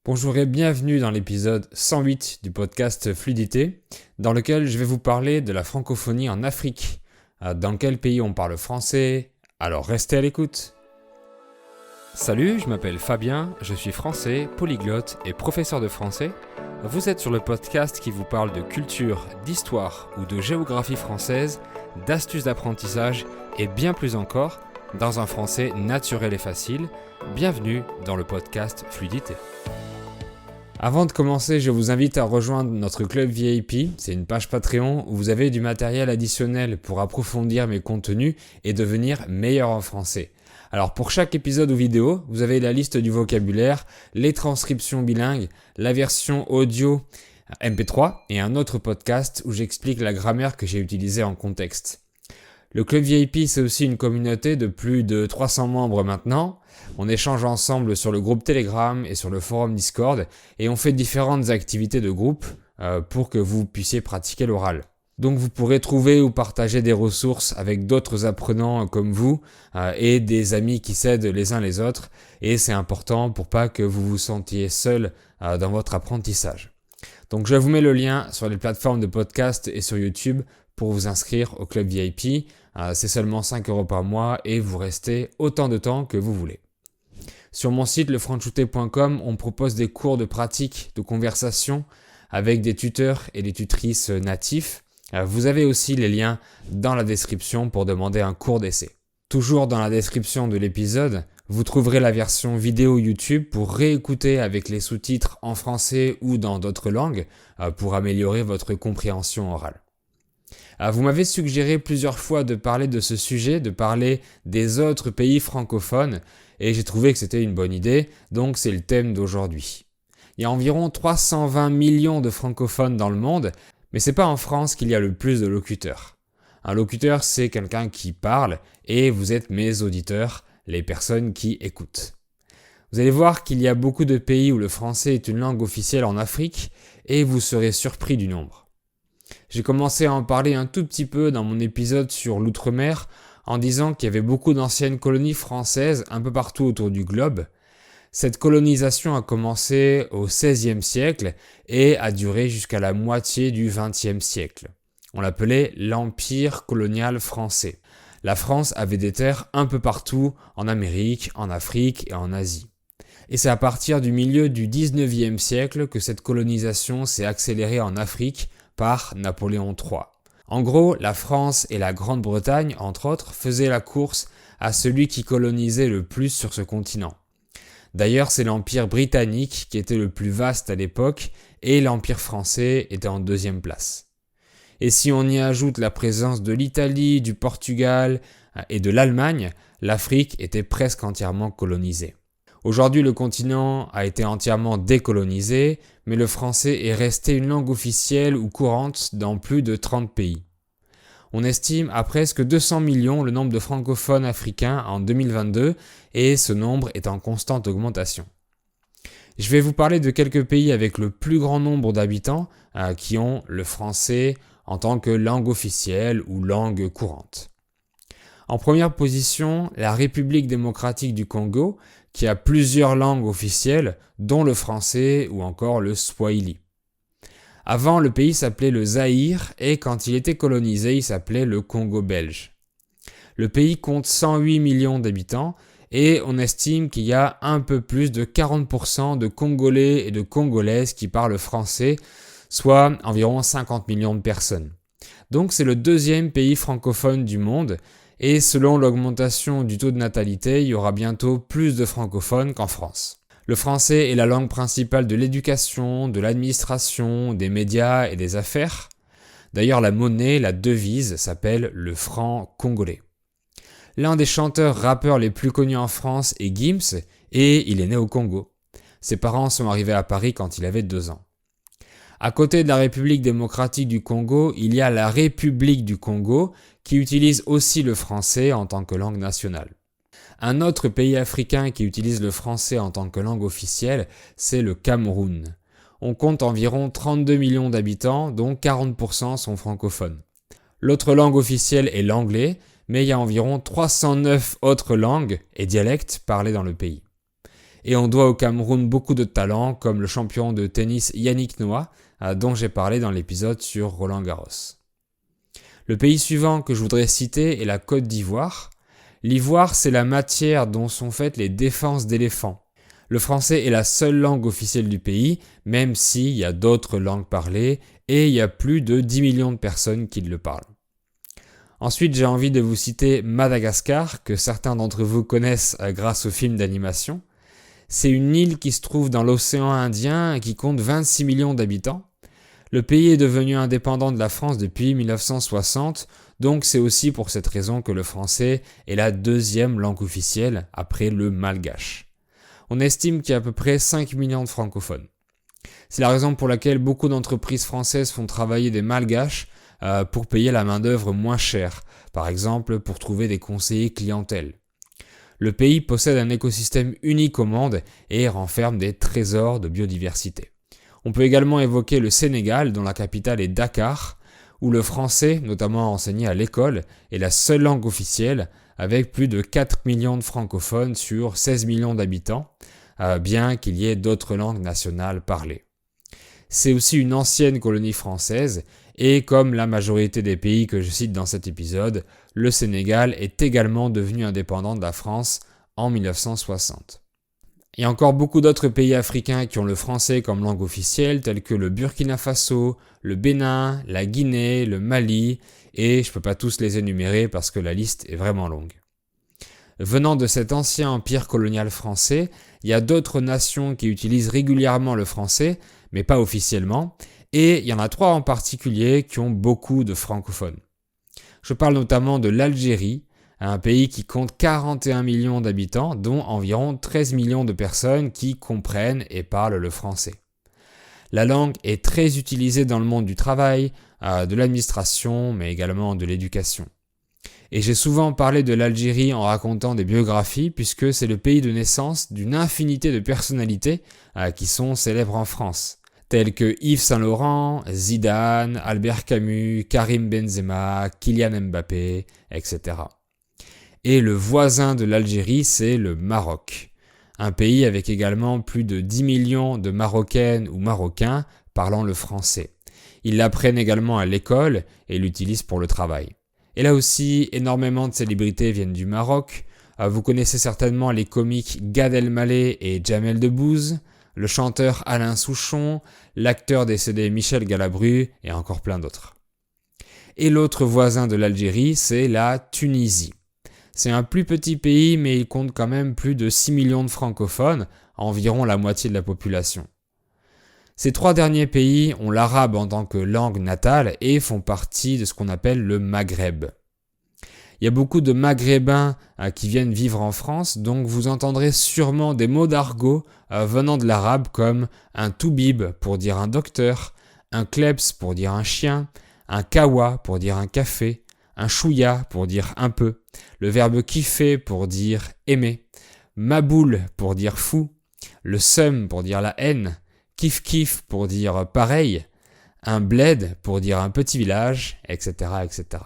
Bonjour et bienvenue dans l'épisode 108 du podcast Fluidité, dans lequel je vais vous parler de la francophonie en Afrique. Dans quel pays on parle français? Alors restez à l'écoute. Salut, je m'appelle Fabien, je suis français, polyglotte et professeur de français. Vous êtes sur le podcast qui vous parle de culture, d'histoire ou de géographie française, d'astuces d'apprentissage et bien plus encore, dans un français naturel et facile. Bienvenue dans le podcast Fluidité. Avant de commencer, je vous invite à rejoindre notre club VIP, c'est une page Patreon où vous avez du matériel additionnel pour approfondir mes contenus et devenir meilleur en français. Alors pour chaque épisode ou vidéo, vous avez la liste du vocabulaire, les transcriptions bilingues, la version audio MP3 et un autre podcast où j'explique la grammaire que j'ai utilisée en contexte. Le club VIP, c'est aussi une communauté de plus de 300 membres maintenant. On échange ensemble sur le groupe Telegram et sur le forum Discord et on fait différentes activités de groupe pour que vous puissiez pratiquer l'oral. Donc vous pourrez trouver ou partager des ressources avec d'autres apprenants comme vous et des amis qui s'aident les uns les autres, et c'est important pour pas que vous vous sentiez seul dans votre apprentissage. Donc je vous mets le lien sur les plateformes de podcast et sur YouTube pour vous inscrire au club VIP. C'est seulement 5 € par mois et vous restez autant de temps que vous voulez. Sur mon site lefranchouté.com, on propose des cours de pratique, de conversation avec des tuteurs et des tutrices natifs. Vous avez aussi les liens dans la description pour demander un cours d'essai. Toujours dans la description de l'épisode, vous trouverez la version vidéo YouTube pour réécouter avec les sous-titres en français ou dans d'autres langues pour améliorer votre compréhension orale. Vous m'avez suggéré plusieurs fois de parler de ce sujet, de parler des autres pays francophones, et j'ai trouvé que c'était une bonne idée, donc c'est le thème d'aujourd'hui. Il y a environ 320 millions de francophones dans le monde, mais c'est pas en France qu'il y a le plus de locuteurs. Un locuteur, c'est quelqu'un qui parle, et vous êtes mes auditeurs, les personnes qui écoutent. Vous allez voir qu'il y a beaucoup de pays où le français est une langue officielle en Afrique, et vous serez surpris du nombre. J'ai commencé à en parler un tout petit peu dans mon épisode sur l'outre-mer en disant qu'il y avait beaucoup d'anciennes colonies françaises un peu partout autour du globe. Cette colonisation a commencé au XVIe siècle et a duré jusqu'à la moitié du XXe siècle. On l'appelait l'Empire colonial français. La France avait des terres un peu partout en Amérique, en Afrique et en Asie. Et c'est à partir du milieu du XIXe siècle que cette colonisation s'est accélérée en Afrique par Napoléon III. En gros, la France et la Grande-Bretagne, entre autres, faisaient la course à celui qui colonisait le plus sur ce continent. D'ailleurs, c'est l'Empire britannique qui était le plus vaste à l'époque et l'Empire français était en deuxième place. Et si on y ajoute la présence de l'Italie, du Portugal et de l'Allemagne, l'Afrique était presque entièrement colonisée. Aujourd'hui, le continent a été entièrement décolonisé, mais le français est resté une langue officielle ou courante dans plus de 30 pays. On estime à presque 200 millions le nombre de francophones africains en 2022 et ce nombre est en constante augmentation. Je vais vous parler de quelques pays avec le plus grand nombre d'habitants qui ont le français en tant que langue officielle ou langue courante. En première position, la République démocratique du Congo, qui a plusieurs langues officielles, dont le français ou encore le swahili. Avant, le pays s'appelait le Zaïre et quand il était colonisé, il s'appelait le Congo belge. Le pays compte 108 millions d'habitants et on estime qu'il y a un peu plus de 40% de Congolais et de Congolaises qui parlent français, soit environ 50 millions de personnes. Donc c'est le deuxième pays francophone du monde. Et selon l'augmentation du taux de natalité, il y aura bientôt plus de francophones qu'en France. Le français est la langue principale de l'éducation, de l'administration, des médias et des affaires. D'ailleurs, la monnaie, la devise, s'appelle le franc congolais. L'un des chanteurs-rappeurs les plus connus en France est Gims, et il est né au Congo. Ses parents sont arrivés à Paris quand il avait 2 ans. À côté de la République démocratique du Congo, il y a la République du Congo qui utilise aussi le français en tant que langue nationale. Un autre pays africain qui utilise le français en tant que langue officielle, c'est le Cameroun. On compte environ 32 millions d'habitants, dont 40% sont francophones. L'autre langue officielle est l'anglais, mais il y a environ 309 autres langues et dialectes parlés dans le pays. Et on doit au Cameroun beaucoup de talents, comme le champion de tennis Yannick Noah, dont j'ai parlé dans l'épisode sur Roland Garros. Le pays suivant que je voudrais citer est la Côte d'Ivoire. L'ivoire, c'est la matière dont sont faites les défenses d'éléphants. Le français est la seule langue officielle du pays, même s'il y a d'autres langues parlées, et il y a plus de 10 millions de personnes qui le parlent. Ensuite, j'ai envie de vous citer Madagascar, que certains d'entre vous connaissent grâce au film d'animation. C'est une île qui se trouve dans l'océan Indien et qui compte 26 millions d'habitants. Le pays est devenu indépendant de la France depuis 1960, donc c'est aussi pour cette raison que le français est la deuxième langue officielle après le malgache. On estime qu'il y a à peu près 5 millions de francophones. C'est la raison pour laquelle beaucoup d'entreprises françaises font travailler des malgaches pour payer la main-d'œuvre moins chère, par exemple pour trouver des conseillers clientèle. Le pays possède un écosystème unique au monde et renferme des trésors de biodiversité. On peut également évoquer le Sénégal, dont la capitale est Dakar, où le français, notamment enseigné à l'école, est la seule langue officielle, avec plus de 4 millions de francophones sur 16 millions d'habitants, bien qu'il y ait d'autres langues nationales parlées. C'est aussi une ancienne colonie française, et comme la majorité des pays que je cite dans cet épisode, le Sénégal est également devenu indépendant de la France en 1960. Il y a encore beaucoup d'autres pays africains qui ont le français comme langue officielle, tels que le Burkina Faso, le Bénin, la Guinée, le Mali, et je ne peux pas tous les énumérer parce que la liste est vraiment longue. Venant de cet ancien empire colonial français, il y a d'autres nations qui utilisent régulièrement le français, mais pas officiellement, et il y en a 3 en particulier qui ont beaucoup de francophones. Je parle notamment de l'Algérie, un pays qui compte 41 millions d'habitants, dont environ 13 millions de personnes qui comprennent et parlent le français. La langue est très utilisée dans le monde du travail, de l'administration, mais également de l'éducation. Et j'ai souvent parlé de l'Algérie en racontant des biographies, puisque c'est le pays de naissance d'une infinité de personnalités qui sont célèbres en France, tels que Yves Saint-Laurent, Zidane, Albert Camus, Karim Benzema, Kylian Mbappé, etc. Et le voisin de l'Algérie, c'est le Maroc, un pays avec également plus de 10 millions de Marocaines ou Marocains parlant le français. Ils l'apprennent également à l'école et l'utilisent pour le travail. Et là aussi, énormément de célébrités viennent du Maroc. Vous connaissez certainement les comiques Gad Elmaleh et Jamel Debbouze, le chanteur Alain Souchon, l'acteur décédé Michel Galabru et encore plein d'autres. Et l'autre voisin de l'Algérie, c'est la Tunisie. C'est un plus petit pays, mais il compte quand même plus de 6 millions de francophones, environ la moitié de la population. Ces 3 derniers pays ont l'arabe en tant que langue natale et font partie de ce qu'on appelle le Maghreb. Il y a beaucoup de Maghrébins qui viennent vivre en France, donc vous entendrez sûrement des mots d'argot venant de l'arabe comme un toubib pour dire un docteur, un klebs pour dire un chien, un kawa pour dire un café, un chouïa pour dire un peu, le verbe kiffer pour dire aimer, maboule pour dire fou, le seum pour dire la haine, kif-kif pour dire pareil, un bled pour dire un petit village, etc., etc.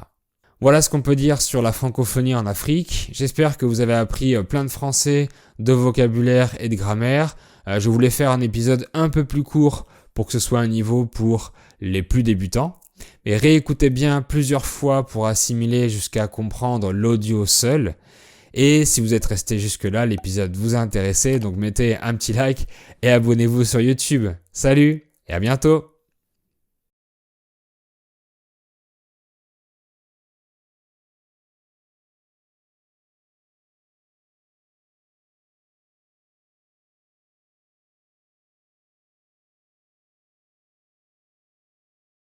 Voilà ce qu'on peut dire sur la francophonie en Afrique. J'espère que vous avez appris plein de français, de vocabulaire et de grammaire. Je voulais faire un épisode un peu plus court pour que ce soit un niveau pour les plus débutants. Mais réécoutez bien plusieurs fois pour assimiler jusqu'à comprendre l'audio seul. Et si vous êtes resté jusque-là, l'épisode vous a intéressé, donc mettez un petit like et abonnez-vous sur YouTube. Salut et à bientôt!